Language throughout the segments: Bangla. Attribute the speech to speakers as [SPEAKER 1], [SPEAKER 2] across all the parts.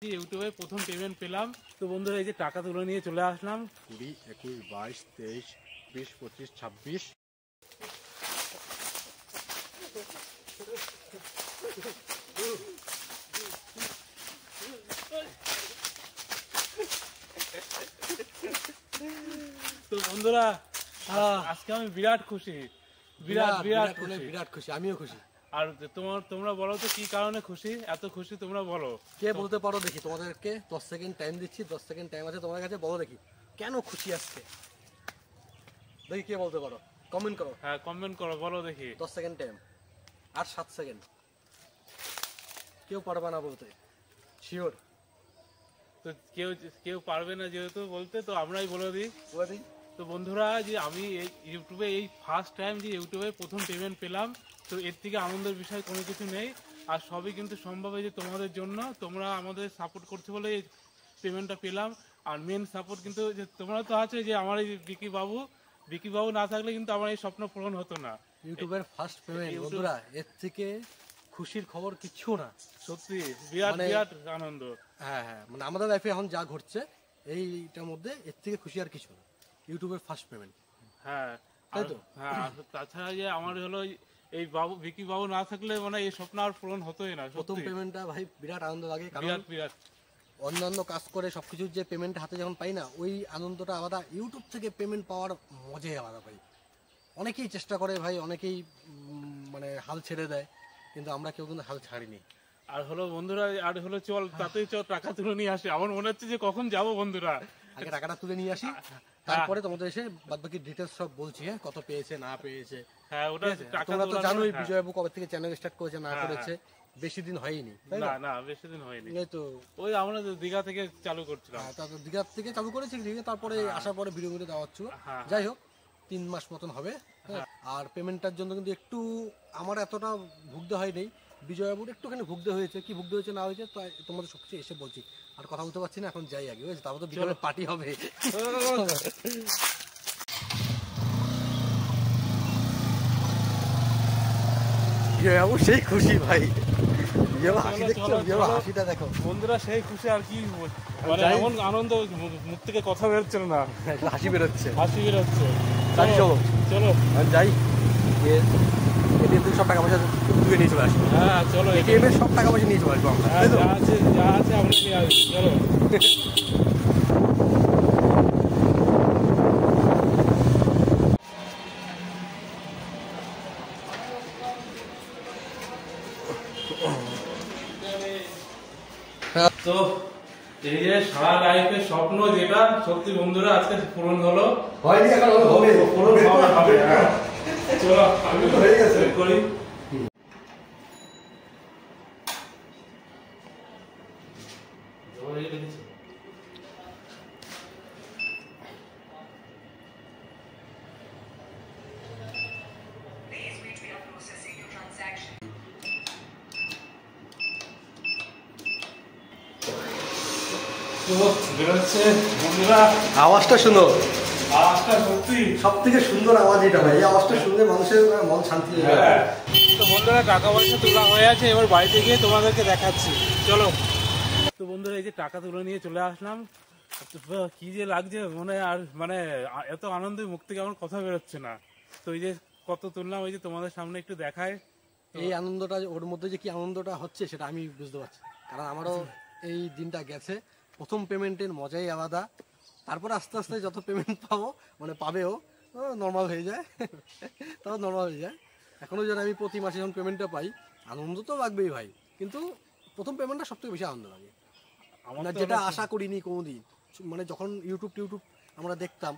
[SPEAKER 1] ইউটিউবে প্রথম পেমেন্ট পেলাম। তো বন্ধুরা এই যে টাকা তুলে নিয়ে চলে আসলাম।
[SPEAKER 2] 20, 21, 22, 23, 20, 25, 26।
[SPEAKER 1] তো বন্ধুরা আজকে আমি বিরাট খুশি, বিরাট বিরাট
[SPEAKER 2] খুশি, আমিও খুশি।
[SPEAKER 1] আর তোমরা বলো তো কি কারণে খুশি, এত খুশি তোমরা বলো।
[SPEAKER 2] কে বলতে পারো দেখি, তোমাদেরকে 10 সেকেন্ড টাইম দিচ্ছি। 10 সেকেন্ড টাইম আছে তোমাদের কাছে, বলো দেখি কেন খুশি আজকে। দেখি কে বলতে পারো, কমেন্ট করো।
[SPEAKER 1] হ্যাঁ কমেন্ট করো, বলো দেখি।
[SPEAKER 2] 10 সেকেন্ড টাইম, আর 7 সেকেন্ড। কেউ পারবে না বলতে, শিওর?
[SPEAKER 1] তো কেউ পারবে না যেহেতু বলতে, তো আমরাই বলে দিই। তো বন্ধুরা যে আমি এই ইউটিউবে এই ফার্স্ট টাইম যে ইউটিউবে প্রথম পেমেন্ট পেলাম, তো এর থেকে আনন্দের বিষয় কোনো কিছু নেই। আর সবই কিন্তু সম্ভব হয়েছে তোমাদের জন্য, তোমরা আমাদের সাপোর্ট করছো বলে এই পেমেন্টটা পেলাম। আর মেন সাপোর্ট কিন্তু যে তোমরা তো আছে, যে আমার এই বিকি বাবু না থাকলে কিন্তু আমার এই স্বপ্ন পূরণ হতো না।
[SPEAKER 2] ইউটিউবের ফার্স্ট পেমেন্ট বন্ধুরা, এর থেকে খুশির খবর কিচ্ছু না।
[SPEAKER 1] সত্যি বিরাট বিরাট আনন্দ।
[SPEAKER 2] হ্যাঁ হ্যাঁ, মানে আমাদের লাইফে এখন যা ঘটছে এইটার মধ্যে এর থেকে খুশি আর কিছু না। ইউটিউবের ফার্স্ট পেমেন্ট।
[SPEAKER 1] হ্যাঁ
[SPEAKER 2] তাই তো।
[SPEAKER 1] হ্যাঁ, তাছাড়া যে আমার হলো এই বিকি বাবু না থাকলে মানে এই স্বপ্ন আর পূরণ হতোই না।
[SPEAKER 2] প্রথম পেমেন্টটা ভাই বিরাট আনন্দ লাগে, কারণ
[SPEAKER 1] বিরাট
[SPEAKER 2] অন্যান্য কাজ করে সবকিছুর যে পেমেন্ট হাতে যখন পাই না, ওই আনন্দটা আলাদা। ইউটিউব থেকে পেমেন্ট পাওয়ার মজাই আলাদা ভাই। অনেকেই চেষ্টা করে ভাই, অনেকেই মানে হাল ছেড়ে দেয়, কিন্তু আমরা কেউ কিন্তু হাল ছাড়িনি।
[SPEAKER 1] আর হলো বন্ধুরা, আর হলো চল টাকা তুলে নিয়ে আসি। আমার মনে হচ্ছে যে কখন যাবো বন্ধুরা।
[SPEAKER 2] আগে টাকাটা তুলে নিয়ে আসি, তারপরে তোমাদের এসে বাদ বাকি ডিটেলস সব বলছি। হ্যাঁ, কত পেয়েছে না পেয়েছে।
[SPEAKER 1] হ্যাঁ ওটা
[SPEAKER 2] তোমরা তো জানোই বিজয়বাবু কবে থেকে চ্যানেল স্টার্ট করেছে না করেছে, বেশি দিন হয়নি।
[SPEAKER 1] না বেশি দিন হয়নি।
[SPEAKER 2] এই তো
[SPEAKER 1] ওই আমরা দীঘা থেকে চালু করছিলাম।
[SPEAKER 2] তারপর দীঘা থেকে চালু করেছি, তারপরে আসার পরে ভিডিও দেওয়া হচ্ছিল। যাই হোক, 3 মাস মতন হবে। আর পেমেন্টটার জন্য কিন্তু একটু আমার এতটা ভুগতে হয়নি, বিজয়বাবুর একটুখানি ভুগতে হয়েছে। কি ভুগতে হয়েছে না হয়েছে তো তোমাদের সবকিছু এসে বলছি। আর কথা বলতে পারছি না, এখন যাই আগে, বুঝেছি? তারপর তো বিজয়ের পার্টি হবে। বিজয়বাবু সেই খুশি ভাই, হাসি দেখছো? হাসিটা দেখো
[SPEAKER 1] বন্ধুরা, সেই খুশি আর কি, মানে এমন আনন্দ মুখ থেকে কথা বেরোচ্ছে না,
[SPEAKER 2] হাসি বেরোচ্ছে।
[SPEAKER 1] চলো চলো
[SPEAKER 2] যাই, সব টাকা পয়সা তুলে নিয়ে চলে আসবো।
[SPEAKER 1] হ্যাঁ চলো,
[SPEAKER 2] এটিএমের সব টাকা পয়সা নিয়ে চলে আসবো আমরা।
[SPEAKER 1] যা আছে আমরা নিয়ে আসবো, চলো। তো এই যে সারা লাইফের স্বপ্ন যেটা সত্যি বন্ধুরা আজকে পূরণ হলো।
[SPEAKER 2] হয়নি, এখন হবে,
[SPEAKER 1] পূরণ হবে। চলো আমি তো হয়ে গেছে করি।
[SPEAKER 2] আওয়াজটা শুনো,
[SPEAKER 1] আওয়াজটা সত্যি
[SPEAKER 2] সব থেকে সুন্দর আওয়াজ এটা ভাই। এই আওয়াজটা শুনলে মানুষের মন শান্তি হয়ে যায়।
[SPEAKER 1] তো বন্ধুরা টাকা পয়সা তোলা হয়ে আছে, এবার বাড়িতে গিয়ে তোমাদেরকে দেখাচ্ছি, চলো। তো বন্ধুরা এই যে টাকা তুলে নিয়ে চলে আসলাম। কি যে লাগছে মনে, আর মানে এত আনন্দে মুখ থেকে আমার কথা বেরোচ্ছে না। তো এই যে কত তুললাম, ওই যে তোমাদের সামনে একটু দেখায়।
[SPEAKER 2] এই আনন্দটা, ওর মধ্যে যে কি আনন্দটা হচ্ছে সেটা আমি বুঝতে পারছি, কারণ আমারও এই দিনটা গেছে। প্রথম পেমেন্টের মজাই আলাদা, তারপরে আস্তে আস্তে যত পেমেন্ট পাবো, মানে পাবেও, নর্মাল হয়ে যায়। তারপর নর্মাল হয়ে যায়। এখনো যেন আমি প্রতি মাসে যখন পেমেন্টটা পাই, আনন্দ তো লাগবেই ভাই, কিন্তু প্রথম পেমেন্টটা সব থেকে বেশি আনন্দ লাগে আমার, যেটা আশা করিনি কোনোদিন। মানে যখন ইউটিউব আমরা দেখতাম,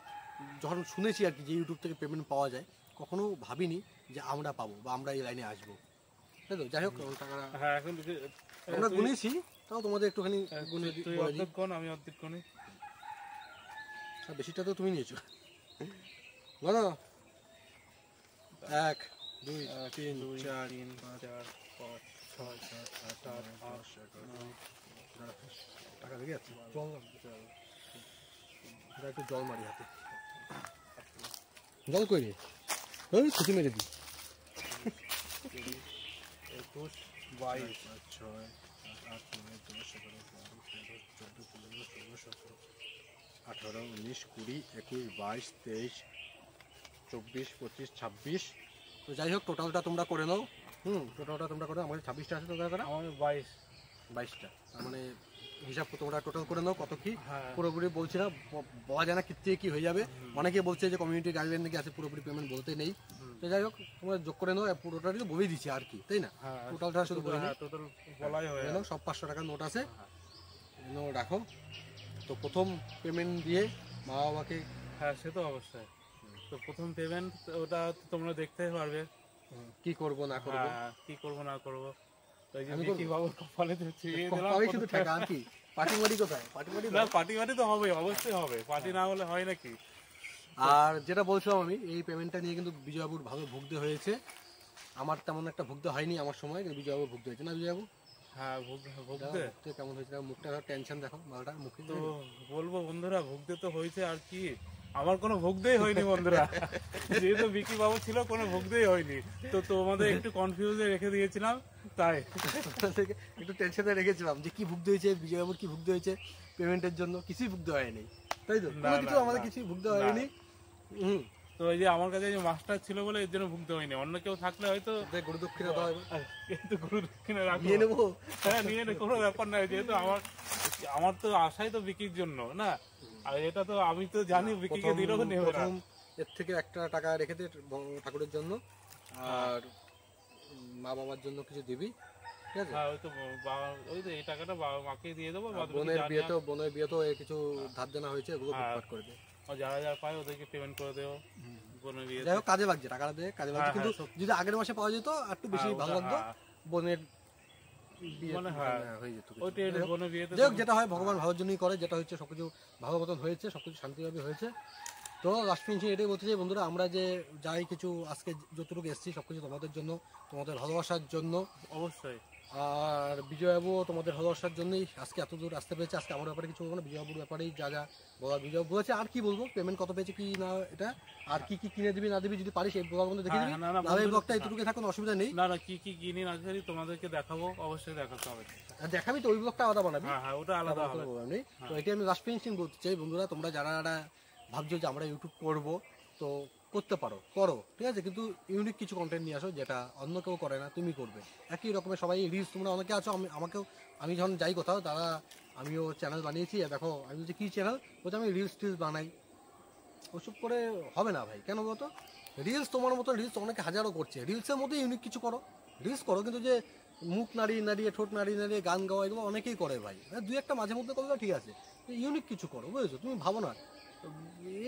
[SPEAKER 2] যখন শুনেছি আর কি যে ইউটিউব থেকে পেমেন্ট পাওয়া যায়, কখনো ভাবিনি যে আমরা পাবো বা আমরা এই লাইনে আসবো, তাই তো? যাই হোক, টাকাটা আমরা গুনেছি, তাও তোমাদের একটুখানি
[SPEAKER 1] আমি অর্ধেক গুনি।
[SPEAKER 2] বেশিটা তো তুমি নিয়েছো, বলো। 1 2 3 4 5 6 7 8 9 টাকা লেগে যাচ্ছে। একটু জল মারি হাতে, জল করি, ছুটি মেরে দিই। 21 22 6 8, 9, 10, 11, 12, 13, 14, 15, 16, 17, 18, 19, 20, 21, 22, 23, 24, 25, 26। তো যাই হোক টোটালটা তোমরা করে নাও। টোটালটা তোমরা করে নাও। আমাদের 26টা আছে তোমরা করা,
[SPEAKER 1] আমার 22টা।
[SPEAKER 2] তার মানে হিসাব তোমরা টোটাল করে নাও কত কি।
[SPEAKER 1] হ্যাঁ।
[SPEAKER 2] পুরোপুরি বলছি না, বলা যায় না ক্ষেত্রে কি হয়ে যাবে। অনেকে বলছে যে কমিউনিটি গাইডলাইন নাকি আছে, পুরোপুরি পেমেন্ট বলতে নেই। তো যাই হোক তোমরা যোগ করে নাও, পুরোটাই তো বলেই দিচ্ছি আর কি, তাই না?
[SPEAKER 1] হ্যাঁ,
[SPEAKER 2] টোটালটা শুধু বলে নাও।
[SPEAKER 1] টোটাল বলাই হয়ে
[SPEAKER 2] নাও, সব 500 টাকার নোট আছে, রাখো। তো প্রথম পেমেন্ট দিয়ে মা বাবাকে,
[SPEAKER 1] হ্যাঁ সে তো অবশ্যই। তো প্রথম পেমেন্ট ওটা তোমরা দেখতে পারবে
[SPEAKER 2] কি করব না করব,
[SPEAKER 1] কি করব না করব। ওই যে
[SPEAKER 2] আমি
[SPEAKER 1] কি বাবু কপালে তো ছিঁড়ে দিলাম।
[SPEAKER 2] কবে শুধু টাকা আর কি। পার্টি বাড়ি কোথায়? পার্টি বাড়ি
[SPEAKER 1] না, পার্টি তো হবে, অবশ্যই হবে। পার্টি না হলে হয় নাকি?
[SPEAKER 2] আর যেটা বলছিলাম আমি, এই পেমেন্টটা নিয়ে কিন্তু বিজয়বাবুর ভালো ভুগতে হয়েছে। আমার তেমন একটা ভুগতে হয়নি আমার সময়, কিন্তু বিজয়বাবু ভুগতে হয়েছে না বিজয়বাবু?
[SPEAKER 1] হ্যাঁ ভুগতে
[SPEAKER 2] ভুগতে কেমন হয়েছে? মুখটা টেনশন দেখো, মালটা মুখে।
[SPEAKER 1] তো বলবো বন্ধুরা, ভুগতে তো হয়েছে, আর কি আমার কোনো ভুগতেই হয়নি বন্ধুরা। যেহেতু বিকি বাবু ছিল, কোনো ভুগতেই হয়নি। তো তোমাদের একটু কনফিউজে রেখে দিয়েছিলাম, তাই
[SPEAKER 2] একটু টেনশনে রেখেছিলাম যে কি ভুগতে হয়েছে, বিজয়বাবুর কি ভুগতে হয়েছে পেমেন্টের জন্য। কিছুই ভুগতে হয়নি, তাই তো? কোনো কিছু আমাদের কিছুই ভুগতে হয়নি।
[SPEAKER 1] তো এই যে আমার কাছে যে মাস্টার ছিল বলে এর জন্য ভুগতে হয়নি। অন্য কেউ থাকলে হয়তো
[SPEAKER 2] গুরু দক্ষিণা দেওয়া হবে,
[SPEAKER 1] কিন্তু গুরু দক্ষিণা
[SPEAKER 2] নিয়ে নেবো।
[SPEAKER 1] হ্যাঁ নিয়ে নে, কোনো ব্যাপার নাই। যেহেতু আমার তো আশাই তো বিকির জন্য না, আর এটা তো আমি তো জানি বিকিকে দিলেও নেবে না।
[SPEAKER 2] এর থেকে একটা টাকা রেখে দে ঠাকুরের জন্য, আর মা বাবার জন্য কিছু দিবি, ঠিক আছে?
[SPEAKER 1] হ্যাঁ ওই তো এই টাকাটা মাকে দিয়ে দেবো।
[SPEAKER 2] বোনের বিয়েতেও কিছু ধার দেনা হয়েছে, এগুলো বুকপাট করে দে।
[SPEAKER 1] যারা যারা পায় ওদেরকে পেমেন্ট করে দেবো বোনের বিয়ে।
[SPEAKER 2] যাই হোক কাজে লাগছে, টাকাটা দিয়ে কাজে লাগছে। কিন্তু যদি আগের মাসে পাওয়া যেত একটু বেশি ভালো লাগতো। বোনের বিয়ে হয়ে যেত। যাই হোক যেটা হয় ভগবান ভালোর জন্যই করে, যেটা হচ্ছে সবকিছু ভালো মতন হয়েছে, সবকিছু শান্তিভাবে হয়েছে। তো লাস্ট ফিনিশিং এটাই বলতে চাই বন্ধুরা, আমরা যে যাই কিছু আজকে যতটুকু এসেছি সবকিছু তোমাদের জন্য, তোমাদের ভালোবাসার জন্য
[SPEAKER 1] অবশ্যই।
[SPEAKER 2] আর বিজয়বাবুও তোমাদের ভালোবাসার জন্যই আজকে এত দূর আসতে পেরেছে। আজকে আমার ব্যাপারে কিছু বলবো না, বিজয়বাবুর ব্যাপারেই যা যা বলার বিজয়বাবু বলেছে। আর কি বলবো, পেমেন্ট কত পেয়েছে কি না এটা, আর কি কি কিনে দিবি না দিবি যদি পারিস এই ব্লগের মধ্যে দেখে দিবি। না এই ব্লগটা এইটুকু থাকুন, অসুবিধা নেই।
[SPEAKER 1] না কি কি কিনি না কিনি তোমাদেরকে দেখাবো, অবশ্যই দেখাতে হবে।
[SPEAKER 2] দেখাবি তো, ওই ব্লগটা আলাদা বানাবি।
[SPEAKER 1] হ্যাঁ ওটা আলাদা হবে।
[SPEAKER 2] তো এটাই আমি লাস্ট ফিনিশিং বলতে চাই বন্ধুরা, তোমরা যারা ভাবছো যে আমরা ইউটিউব করবো, তো করতে করো, ঠিক আছে, কিন্তু ইউনিক কিছু কন্টেন্ট নিয়ে আসো যেটা অন্য কেউ করে না, তুমি করবে। একই রকমের সবাই রিলস, তোমরা অনেকে আছো, আমি যখন যাই কোথাও, তারা আমিও চ্যানেল বানিয়েছি, দেখো আমি বলছি কী চ্যানেল, বলছি আমি রিলস টিলস বানাই। ওসব করে হবে না ভাই, কেন বলতো? রিলস তোমার মতো রিলস অনেকে হাজারও করছে, রিলসের মধ্যে ইউনিক কিছু করো, রিলস করো, কিন্তু যে মুখ নাড়িয়ে নাড়িয়ে ঠোঁট নাড়িয়ে নাড়িয়ে গান গাওয়া, এগুলো অনেকেই করে ভাই। দুই একটা মাঝে মধ্যে করলে ঠিক আছে, ইউনিক কিছু করো, বুঝেছো? তুমি ভাবো না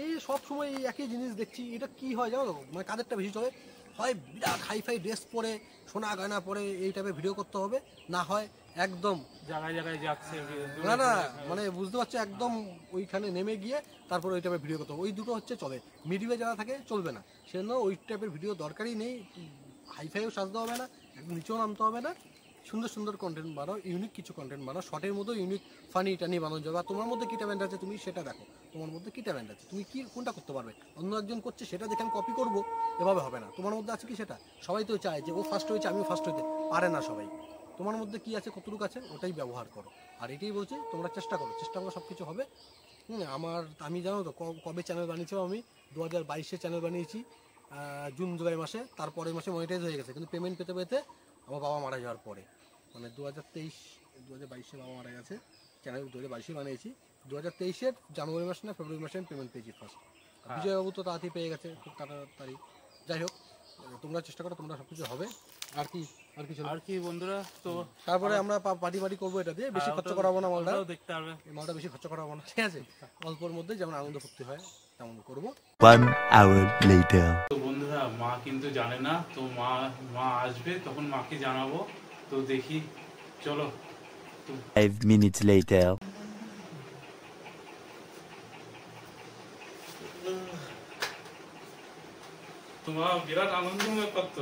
[SPEAKER 2] এই সব সময় এই একই জিনিস দেখছি, এটা কি হয় জানো তো, মানে কাদেরটা বেশি চলে, হয় বিরাট হাইফাই ড্রেস পরে সোনা গয়না পরে এই টাইপের ভিডিও করতে হবে, না হয় একদম
[SPEAKER 1] জায়গায় জায়গায় যাচ্ছে,
[SPEAKER 2] না মানে বুঝতে পারছো, একদম ওইখানে নেমে গিয়ে তারপর ওই টাইপের ভিডিও করতে হবে। ওই দুটো হচ্ছে চলে, মিডিলে যারা থাকে চলবে না, সেজন্য ওই টাইপের ভিডিও দরকারই নেই। হাইফাইও সাজতে হবে না, একদম নিচেও নামতে হবে না, সুন্দর সুন্দর কন্টেন্ট বানাও, ইউনিক কিছু কন্টেন্ট বানাও, শর্টের মধ্যে ইউনিক ফানি টানি বানানো যাবে। আর তোমার মধ্যে কী ট্যালেন্ট আছে তুমি সেটা দেখো, তোমার মধ্যে কী ট্যালেন্ট আছে, তুমি কি কোনটা করতে পারবে। অন্য একজন করছে সেটা দেখে আমি কপি করবো, এভাবে হবে না। তোমার মধ্যে আছে কি সেটা, সবাই তো চায় যে ও ফার্স্ট হয়েছে আমিও ফার্স্ট হইতে, পারে না সবাই। তোমার মধ্যে কি আছে, কতটুকু আছে, ওটাই ব্যবহার করো। আর এটাই বলছি, তোমরা চেষ্টা করো সব কিছু হবে। আমি জানো তো কবে চ্যানেল বানিয়েছিলাম, আমি 2022-এ চ্যানেল বানিয়েছি, জুন জুলাই মাসে। তারপরের মাসে মনিটাইজ হয়ে গেছে, কিন্তু পেমেন্ট পেতে পেতে আমার বাবা মারা যাওয়ার পরে, মানে 2022-এ বাবা মারা গেছে, চ্যানেল 2022-এ বানিয়েছি। 2023-এর জানুয়ারি মাসে না ফেব্রুয়ারি মাসে আমি পেমেন্ট পেয়েছি ফার্স্ট। বিজয়বাবু তো তাড়াতাড়ি পেয়ে গেছে, খুব তাড়াতাড়ি। যাই হোক তোমরা চেষ্টা করো, তোমরা সব কিছু হবে। আর কি বন্ধুরা, তো তারপরে আমরা পার্টি করবো, এটা দিয়ে বেশি খরচ করাবো না, মালটা দেখতে পারবে, মালটা বেশি খরচ করাবো না, ঠিক আছে? অল্পর মধ্যে যেমন আনন্দ ফুর্তি হয় তেমন করবো।
[SPEAKER 3] 1 hour later.
[SPEAKER 1] তো বন্ধুরা মা কিন্তু জানে না, তো মা আসবে তখন মাকে জানাবো। তো দেখি, চলো।
[SPEAKER 3] 5 minutes later.
[SPEAKER 1] তোমার বিরাট আনন্দময় করত,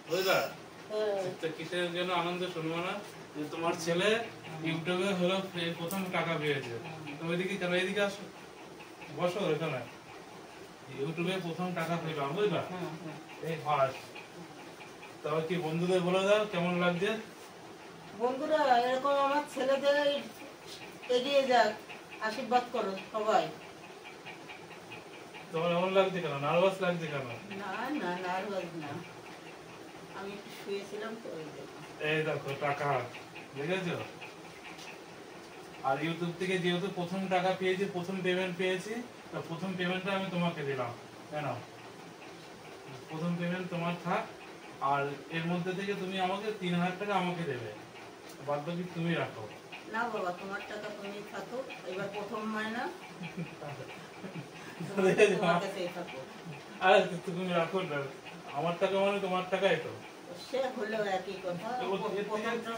[SPEAKER 1] বুঝলা? কিসের জন্য আনন্দ শুনবো না, যে তোমার ছেলে ইউটিউবে হলো প্রথম টাকা পেয়েছে। তো ওইদিকে কেন, এইদিকে আসো, বসো এখানে। ইউটিউবে প্রথম টাকা পেলাম, বুঝলা? এই ফার্স্ট। তবে কি বন্ধুদের বলে দাও কেমন লাগছে।
[SPEAKER 4] বন্ধুরা এরকম আমার ছেলেদের এগিয়ে যাক, আশীর্বাদ করো সবাই।
[SPEAKER 1] তোমার এমন লাগছে কেন, নার্ভাস লাগছে কেন?
[SPEAKER 4] না না নার্ভাস না, আমি একটু শুয়েছিলাম তো ওই জন্য।
[SPEAKER 1] এই দেখো টাকা, দেখেছো? আর ইউটিউব থেকে যেহেতু প্রথম টাকা পেয়েছি, প্রথম পেমেন্ট পেয়েছি, তো প্রথম পেমেন্টটা আমি তোমাকে দিলাম। কেন প্রথম পেমেন্ট তোমার থাক, আর এর মধ্যে থেকে তুমি আমাকে 3000 টাকা আমাকে দেবে, বাদ বাকি তুমি রাখো।
[SPEAKER 4] না বাবা, তোমার টাকা তুমি থাকো, এবার প্রথম মায়না তোমার কাছেই থাকো।
[SPEAKER 1] আর তুমি রাখো না, আমার টাকা মানে তোমার টাকাই তো।
[SPEAKER 4] সে হলেও একই কথা, প্রথমটা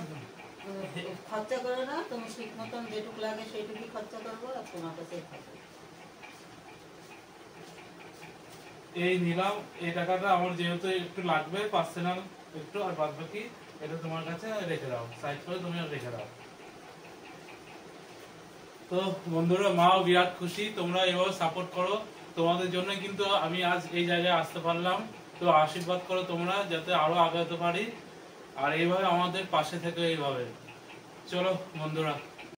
[SPEAKER 4] খরচা করো না, তুমি ঠিক মতন যেটুকু লাগে সেইটুকুই খরচা করবো, আর তোমার কাছেই থাকো।
[SPEAKER 1] এই নিলাম, এই টাকাটা আমার যেহেতু একটু লাগবে পার্সোনাল একটু, আর বাদ বাকি এটা তোমার কাছে রেখে দাও, সাইড করে তুমি রেখে দাও। তো বন্ধুরা, মাও বিরাট খুশি, তোমরা এভাবে সাপোর্ট করো, তোমাদের জন্য কিন্তু আমি আজ এই জায়গায় আসতে পারলাম। তো আশীর্বাদ করো তোমরা যাতে আরো আগাতে পারি, আর এইভাবে আমাদের পাশে থেকে এইভাবে। চলো বন্ধুরা।